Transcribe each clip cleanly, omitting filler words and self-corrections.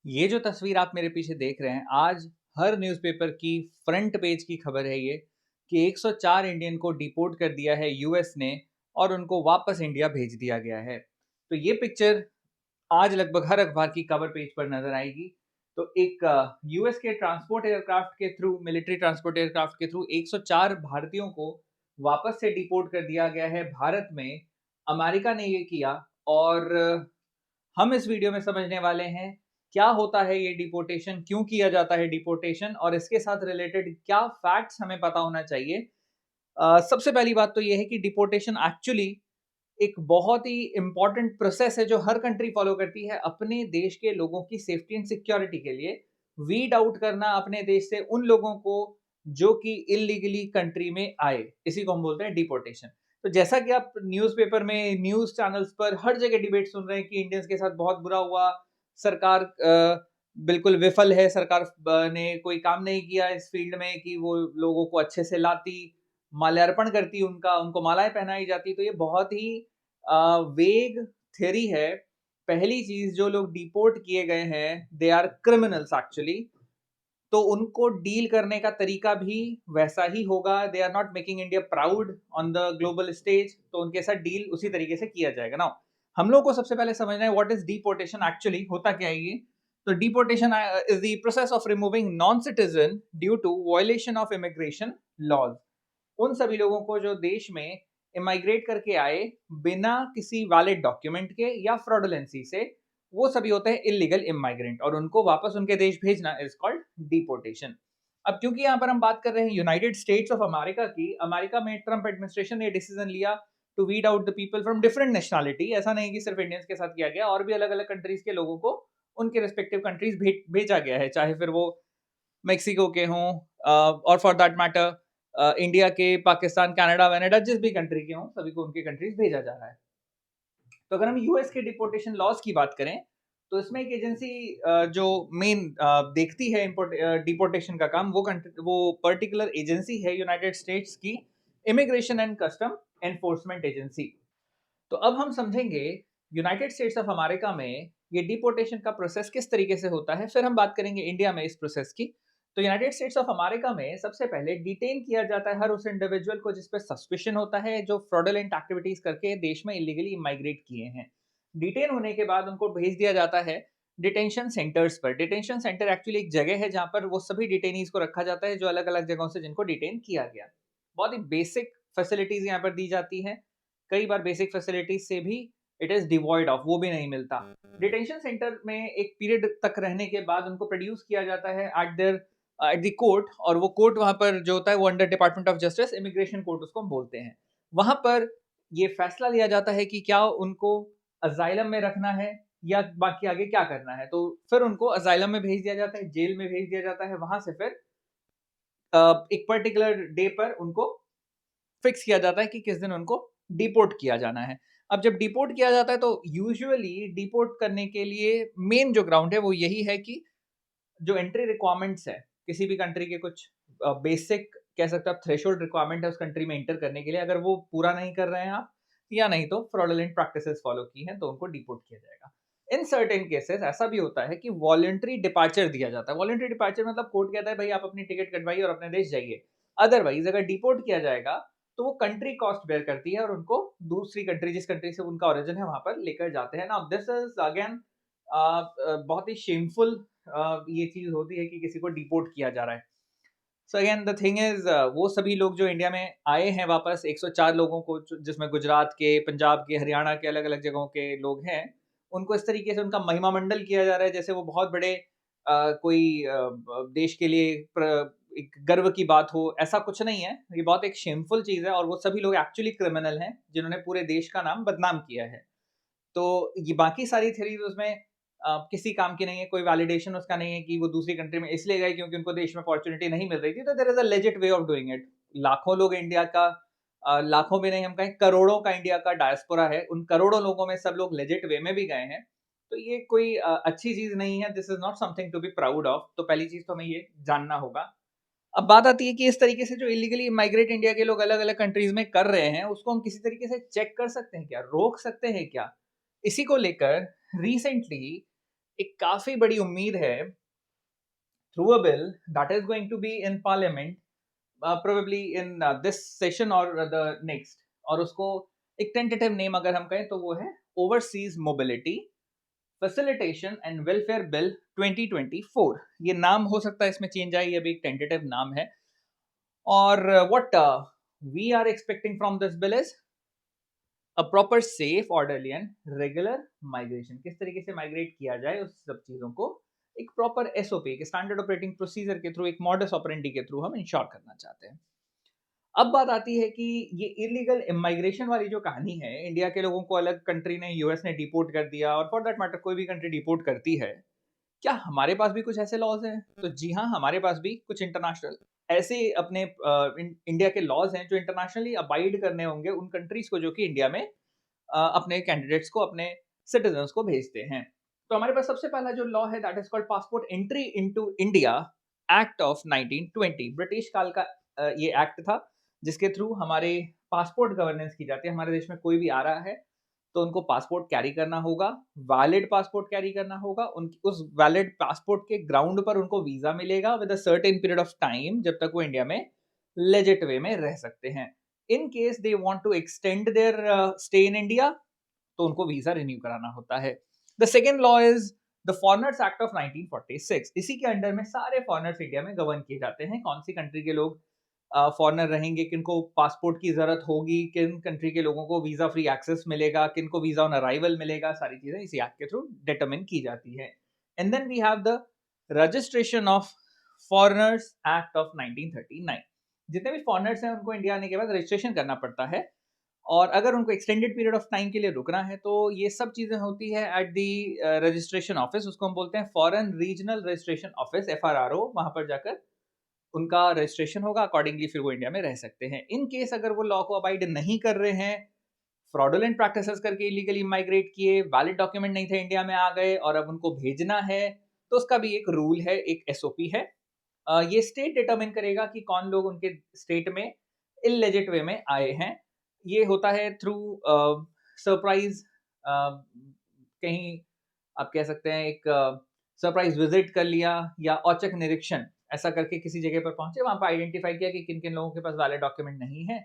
ये जो तस्वीर आप मेरे पीछे देख रहे हैं, आज हर न्यूज़पेपर की फ्रंट पेज की खबर है ये कि 104 इंडियन को डिपोर्ट कर दिया है यूएस ने और उनको वापस इंडिया भेज दिया गया है। तो ये पिक्चर आज लगभग हर अखबार की कवर पेज पर नज़र आएगी। तो एक यूएस के ट्रांसपोर्ट एयरक्राफ्ट के थ्रू मिलिट्री ट्रांसपोर्ट एयरक्राफ्ट के थ्रू 104 भारतीयों को वापस से डिपोर्ट कर दिया गया है भारत में। अमेरिका ने ये किया और हम इस वीडियो में समझने वाले हैं क्या होता है ये डिपोर्टेशन, क्यों किया जाता है डिपोर्टेशन और इसके साथ रिलेटेड क्या फैक्ट्स हमें पता होना चाहिए। सबसे पहली बात तो ये है कि डिपोर्टेशन एक्चुअली एक बहुत ही इम्पोर्टेंट प्रोसेस है जो हर कंट्री फॉलो करती है अपने देश के लोगों की सेफ्टी एंड सिक्योरिटी के लिए। वीड आउट करना अपने देश से उन लोगों को जो कि इलीगली कंट्री में आए, इसी को हम बोलते हैं डिपोर्टेशन। तो जैसा कि आप न्यूज़पेपर में, न्यूज़ चैनल्स पर हर जगह डिबेट सुन रहे हैं कि इंडियंस के साथ बहुत बुरा हुआ, सरकार बिल्कुल विफल है, सरकार ने कोई काम नहीं किया इस फील्ड में कि वो लोगों को अच्छे से लाती, माल्यार्पण करती उनका, उनको मालाएँ पहनाई जाती। तो ये बहुत ही वेग थ्योरी है। पहली चीज़, जो लोग डिपोर्ट किए गए हैं, दे आर क्रिमिनल्स एक्चुअली। तो उनको डील करने का तरीका भी वैसा ही होगा। They are not making India proud on the global stage, तो उनके साथ डील उसी तरीके से किया जाएगा। नाउ हम लोग को सबसे पहले समझना है व्हाट इज डिपोर्टेशन एक्चुअली, होता क्या है ये। तो deportation is the process of removing non citizen due to violation of immigration laws. उन सभी लोगों को जो देश में इमाइग्रेट करके आए बिना किसी वैलिड डॉक्यूमेंट के या फ्रॉडुलेंसी से, वो सभी होते हैं इलीगल इमाइग्रेंट और उनको वापस उनके देश भेजना इज कॉल्ड डिपोर्टेशन। अब क्योंकि यहाँ पर हम बात कर रहे हैं यूनाइटेड स्टेट्स ऑफ अमेरिका की, अमेरिका में ट्रम्प एडमिनिस्ट्रेशन ने डिसीजन लिया to weed out the people from different nationality. ऐसा नहीं कि सिर्फ इंडियंस के साथ किया गया, और भी अलग अलग कंट्रीज के लोगों को उनके रिस्पेक्टिव कंट्रीज भेजा गया है, चाहे फिर वो मेक्सिको के हों और फॉर दैट मैटर इंडिया के, पाकिस्तान, कनाडा वैनेडा, जिस भी कंट्री के हों, सभी को उनके कंट्रीज भेजा जा रहा है। तो अगर हम यूएस के डिपोर्टेशन लॉज की बात करें, तो इसमें एक एजेंसी जो मेन देखती है डिपोर्टेशन का काम, वो पर्टिकुलर एजेंसी है यूनाइटेड स्टेट्स की immigration and custom enforcement agency. तो अब हम समझेंगे यूनाइटेड स्टेट्स ऑफ अमेरिका में ये डिपोर्टेशन का प्रोसेस किस तरीके से होता है, फिर हम बात करेंगे इंडिया में इस प्रोसेस की। तो यूनाइटेड स्टेट्स ऑफ अमेरिका में सबसे पहले डिटेन किया जाता है हर उस इंडिविजुअल को जिस पे सस्पिशन होता है, जो फ्रॉडुलेंट एक्टिविटीज करके देश में इलीगली माइग्रेट किए हैं। डिटेन होने के बाद उनको भेज दिया जाता है डिटेंशन सेंटर्स पर। डिटेंशन सेंटर एक्चुअली एक जगह है जहाँ पर वो सभी डिटेनीज को रखा जाता है जो अलग अलग जगहों से जिनको डिटेन किया गया। बहुत ही बेसिक फैसिलिटीज यहाँ पर दी जाती हैं। कई बार बेसिक फैसिलिटीज से भी इट इज डिवॉइड ऑफ, वो भी नहीं मिलता। डिटेंशन सेंटर में एक पीरियड तक रहने के बाद उनको प्रोड्यूस किया जाता है एट द कोर्ट, और वो कोर्ट वहां पर जो होता है वो under department of justice, immigration court उसको हम बोलते हैं। वहां पर ये फैसला लिया जाता है कि क्या उनको अजाइलम में रखना है या बाकी आगे क्या करना है। तो फिर उनको अजाइलम में भेज दिया जाता है, जेल में भेज दिया जाता है। वहां से फिर एक पर्टिकुलर डे पर उनको फिक्स किया जाता है कि किस दिन उनको डिपोर्ट किया जाना है। अब जब डिपोर्ट किया जाता है तो यूजुअली डिपोर्ट करने के लिए मेन जो ग्राउंड है वो यही है कि जो एंट्री रिक्वायरमेंट्स है किसी भी कंट्री के, कुछ बेसिक कह सकते हो आप थ्रेशोल्ड रिक्वायरमेंट है उस कंट्री में एंटर करने के लिए, अगर वो पूरा नहीं कर रहे हैं आप, या नहीं तो फ्रॉडुलेंट प्रैक्टिसेस फॉलो की हैं, तो उनको डिपोर्ट किया जाएगा। इन सर्टेन केसेस ऐसा भी होता है कि वॉलंटरी डिपार्चर दिया जाता है। वॉलंटरी डिपार्चर मतलब कोर्ट कहता है भाई आप अपनी टिकट कटवाइए और अपने देश जाइए। अदरवाइज अगर डिपोर्ट किया जाएगा तो वो कंट्री कॉस्ट बेयर करती है और उनको दूसरी कंट्री, जिस कंट्री से उनका ओरिजिन है, वहां पर लेकर जाते हैं। नाउ दिस इज अगेन बहुत ही शेमफुल ये चीज होती है कि किसी को डिपोर्ट किया जा रहा है। So again the thing is, वो सभी लोग जो इंडिया में आए हैं वापस, 104 लोगों को, जिसमें गुजरात के, पंजाब के, हरियाणा के अलग अलग जगहों के लोग हैं, उनको इस तरीके से उनका महिमा मंडल किया जा रहा है जैसे वो बहुत बड़े कोई देश के लिए एक गर्व की बात हो। ऐसा कुछ नहीं है, ये बहुत एक शेमफुल चीज है और वो सभी लोग एक्चुअली क्रिमिनल हैं जिन्होंने पूरे देश का नाम बदनाम किया है। तो ये बाकी सारी थ्योरीज उसमें किसी काम की नहीं है, कोई वैलिडेशन उसका नहीं है कि वो दूसरी कंट्री में इसलिए गए क्योंकि उनको देश में अपॉर्चुनिटी नहीं मिल रही थी। तो there is a legit way of doing it. लाखों लोग इंडिया का, लाखों भी नहीं, हम कहें करोड़ों का इंडिया का डायस्पोरा है, उन करोड़ों लोगों में सब लोग लेजिट वे में भी गए हैं। तो ये कोई अच्छी चीज नहीं है, this is not something to be proud of. तो पहली चीज तो हमें ये जानना होगा। अब बात आती है कि इस तरीके से जो इलीगली माइग्रेट इंडिया के लोग अलग अलग कंट्रीज में कर रहे हैं, उसको हम किसी तरीके से चेक कर सकते हैं क्या, रोक सकते हैं क्या। इसी को लेकर रिसेंटली एक काफी बड़ी उम्मीद है through a bill that is going to be in parliament probably in this session or the next, और उसको एक टेंटेटिव नेम अगर हम कहें तो वो है overseas mobility facilitation and welfare bill 2024। ये नाम हो सकता है इसमें चेंज आए, ये भी एक टेंटेटिव नाम है। और what we are expecting from this bill is a proper safe orderly and regular migration. किस तरीके से माइग्रेट किया जाए उस सब चीजों को एक प्रॉपर एसओपी के स्टैंडर्ड ऑपरेटिंग प्रोसीजर के थ्रू, एक मॉडस ऑपरेंडी के थ्रू हम इंश्योर करना चाहते हैं। अब बात आती है कि ये इलीगल इमाइग्रेशन वाली जो कहानी है, इंडिया के लोगों को अलग कंट्री ने, यूएस ने डिपोर्ट कर दिया, और फॉर दैट मैटर कोई भी कंट्री डिपोर्ट करती है, क्या हमारे पास भी कुछ ऐसे लॉज हैं? तो जी हाँ, हमारे पास भी कुछ इंटरनेशनल ऐसे अपने इंडिया के लॉज हैं जो इंटरनेशनली अबाइड करने होंगे उन कंट्रीज को जो कि इंडिया में अपने कैंडिडेट्स को, अपने सिटीजन्स को भेजते हैं। तो हमारे पास सबसे पहला जो लॉ है that is called passport entry into India act of 1920। British काल का ये एक्ट था जिसके थ्रू हमारे पासपोर्ट गवर्नेंस की जाती है। हमारे देश में कोई भी आ रहा है तो उनको पासपोर्ट कैरी करना होगा, वैलिड पासपोर्ट कैरी करना होगा। उस वैलिड पासपोर्ट के ग्राउंड पर उनको वीजा मिलेगा with a certain period of time, जब तक वो इंडिया में लेजिट वे में रह सकते हैं। In case they want to extend their stay in India तो उनको वीजा रिन्यू कराना होता है। The second law is the foreigners act of 1946। इसी के अंडर में सारे फॉरेनर्स इंडिया में गवर्न किए जाते हैं। कौन सी कंट्री के लोग फॉरेनर रहेंगे, किनको पासपोर्ट की जरूरत होगी, किन कंट्री के लोगों को वीजा फ्री एक्सेस मिलेगा, किनको वीजा ऑन अराइवल मिलेगा, सारी चीजें इसी एक्ट के थ्रू डिटरमिन की जाती है। And then we have the registration of foreigners act of 1939। जितने भी फॉरेनर्स हैं उनको इंडिया आने के बाद रजिस्ट्रेशन करना पड़ता है, और अगर उनको एक्सटेंडेड पीरियड ऑफ टाइम के लिए रुकना है तो ये सब चीजें होती है एट दी रजिस्ट्रेशन ऑफिस। उसको हम बोलते हैं foreign regional registration office, FRRO। वहां पर जाकर उनका रजिस्ट्रेशन होगा, अकॉर्डिंगली फिर वो इंडिया में रह सकते हैं। इन केस अगर वो लॉ को अबाइड नहीं कर रहे हैं, फ्रॉडुलेंट प्रैक्टिसेस करके इलीगली माइग्रेट किए, वैलिड डॉक्यूमेंट नहीं थे, इंडिया में आ गए और अब उनको भेजना है, तो उसका भी एक रूल है, एक एसओपी है। ये स्टेट डिटरमिन करेगा कि कौन लोग उनके स्टेट में इललेजिट वे में आए हैं। ये होता है थ्रू सरप्राइज, कहीं आप कह सकते हैं एक सरप्राइज विजिट कर लिया, या औचक निरीक्षण ऐसा करके किसी जगह पर पहुंचे, वहां पर आइडेंटिफाई किया कि किन किन लोगों के पास वैलिड डॉक्यूमेंट नहीं है।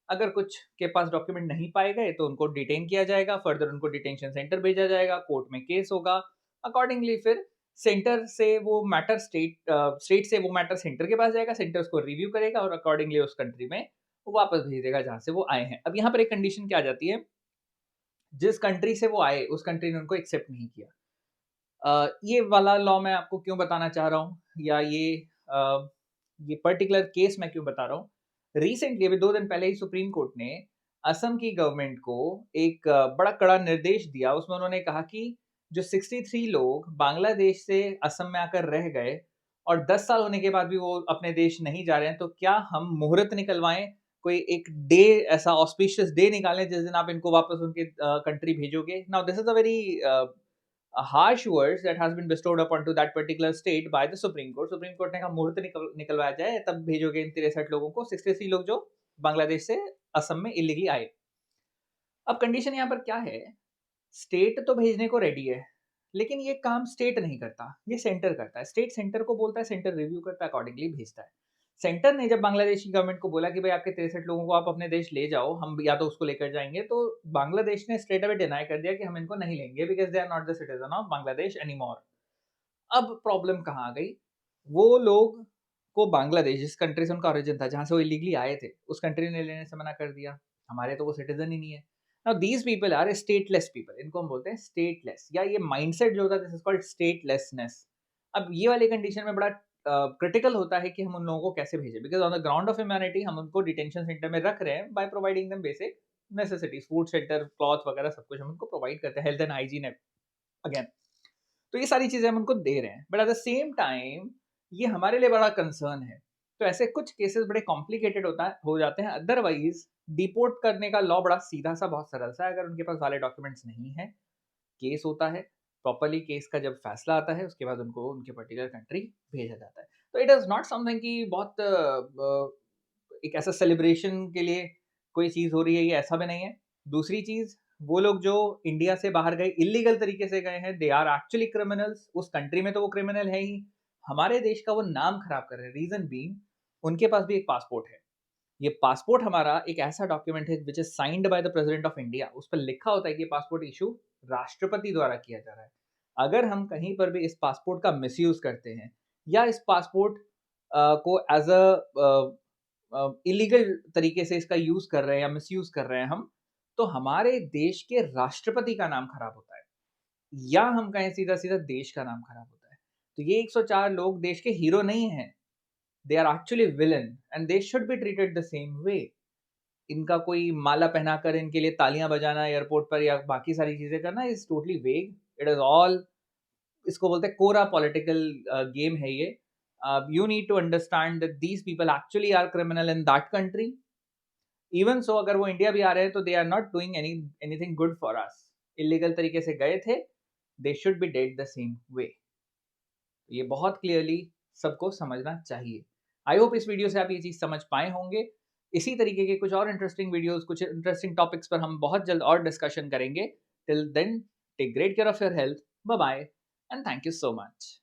अगर कुछ के पास डॉक्यूमेंट नहीं पाए गए तो उनको डिटेन किया जाएगा, फर्दर उनको डिटेंशन सेंटर भेजा जाएगा, कोर्ट में केस होगा। अकॉर्डिंगली फिर सेंटर से वो मैटर स्टेट से वो मैटर सेंटर के पास जाएगा, सेंटर उसको रिव्यू करेगा और अकॉर्डिंगली उस कंट्री में वो वापस भेज देगा जहां से वो आए हैं। अब यहाँ पर एक कंडीशन क्या आ जाती है, जिस कंट्री से वो आए उस कंट्री ने उनको एक्सेप्ट नहीं किया। ये वाला लॉ मैं आपको क्यों बताना चाह रहा हूँ, या ये पर्टिकुलर केस मैं क्यों बता रहा हूँ। रिसेंटली अभी 2 दिन पहले ही सुप्रीम कोर्ट ने असम की गवर्नमेंट को एक बड़ा कड़ा निर्देश दिया। उसमें उन्होंने कहा कि जो 63 लोग बांग्लादेश से असम में आकर रह गए और 10 साल होने के बाद भी वो अपने देश नहीं जा रहे हैं, तो क्या हम मुहूर्त निकलवाएं, कोई एक डे, ऐसा ऑस्पिशियस डे निकालें जिस दिन आप इनको वापस उनके कंट्री भेजोगे। Now this is a very harsh words that has been bestowed upon to that particular state by the Supreme Court. Supreme Court ने कहा मुहूर्त निकलवाया जाए, तब भेजोगे इन 63 लोगों को, 63 लोग जो बांग्लादेश से असम में इलीगली आए। अब कंडीशन यहाँ पर क्या है, स्टेट तो भेजने को रेडी है, लेकिन ये काम स्टेट नहीं करता, ये सेंटर करता है। स्टेट सेंटर को बोलता है, सेंटर रिव्यू करता है, अकॉर्डिंगली भेजता है। सेंटर ने जब बांग्लादेश की गवर्नमेंट को बोला कि भाई आपके 63 लोगों को आप अपने देश ले जाओ, हम या तो उसको लेकर जाएंगे, तो बांग्लादेश ने स्ट्रेट अवे डिनाई कर दिया कि हम इनको नहीं लेंगे, because they are not the citizen of Bangladesh anymore. अब प्रॉब्लम कहाँ आ गई, वो लोग को बांग्लादेश, जिस कंट्री से उनका ओरिजिन था, जहां से वो इलीगली आए थे, उस कंट्री ने लेने से मना कर दिया। हमारे तो वो सिटीजन ही नहीं है। Now these people are stateless people, इनको हम बोलते हैं स्टेटलेस, या ये माइंडसेट जो होता है दिस इज कॉल्ड स्टेटलेसनेस। अब ये वाली कंडीशन में बड़ा क्रिटिकल होता है कि हम उन लोगों को कैसे भेजें, because on the ground of humanity हम उनको डिटेंशन सेंटर में रख रहे हैं by providing them basic necessities, food, shelter, cloth वगैरह सब कुछ हम उनको प्रोवाइड करते हैं, हेल्थ एंड हाइजीन अगेन। तो ये सारी चीजें हम उनको दे रहे हैं, but at the same time ये हमारे लिए बड़ा कंसर्न है। तो ऐसे कुछ केसेस बड़े कॉम्प्लिकेटेड हो जाते हैं। अदरवाइज डिपोर्ट करने का लॉ बड़ा सीधा सा, बहुत सरल सा है। अगर उनके पास वाले डॉक्यूमेंट्स नहीं है, केस होता है, प्रॉपर्ली केस का जब फैसला आता है उसके बाद उनको उनके पर्टिकुलर कंट्री भेजा जाता है। तो इट इज नॉट समथिंग कि बहुत एक ऐसा सेलिब्रेशन के लिए कोई चीज हो रही है, ये ऐसा भी नहीं है। दूसरी चीज, वो लोग जो इंडिया से बाहर गए, इल्लीगल तरीके से गए हैं, दे आर एक्चुअली क्रिमिनल्स। उस कंट्री में तो वो क्रिमिनल है ही, हमारे देश का वो नाम खराब कर रहे हैं। रीज़न बीइंग उनके पास भी एक पासपोर्ट है। ये पासपोर्ट हमारा एक ऐसा डॉक्यूमेंट है which is signed by the president of India. उस पे लिखा होता है कि ये पासपोर्ट इश्यू राष्ट्रपति द्वारा किया जा रहा है। अगर हम कहीं पर भी इस पासपोर्ट का मिसयूज़ करते हैं या इस पासपोर्ट को एज़ इल्लीगल तरीके से इसका यूज़ कर रहे हैं या मिसयूज़ कर रहे हैं हम, तो हमारे देश के राष्ट्रपति का नाम खराब होता है, या हम कहें सीधा-सीधा देश का नाम खराब होता है। तो ये 104 लोग देश के हीरो नहीं हैं, they are actually villain and they should be treated the same way. इनका कोई माला पहनाकर इनके लिए तालियाँ बजाना एयरपोर्ट पर या बाकी सारी चीज़ें करना is totally vague. It is all, इसको बोलते हैं कोरा पॉलिटिकल गेम है ये। You need to understand that these people actually are criminal in that country. Even so अगर वो इंडिया भी आ रहे हैं तो they are not doing anything good for us. Illegal तरीके से गए थे, दे शुड बी डेट द सेम वे। ये बहुत क्लियरली सबको समझना चाहिए। आई होप इस वीडियो से आप ये चीज़ समझ पाए होंगे। इसी तरीके के कुछ और इंटरेस्टिंग वीडियोज़, कुछ इंटरेस्टिंग टॉपिक्स पर हम बहुत जल्द और डिस्कशन करेंगे। Till then, take great care of your health. Bye bye and thank you so much.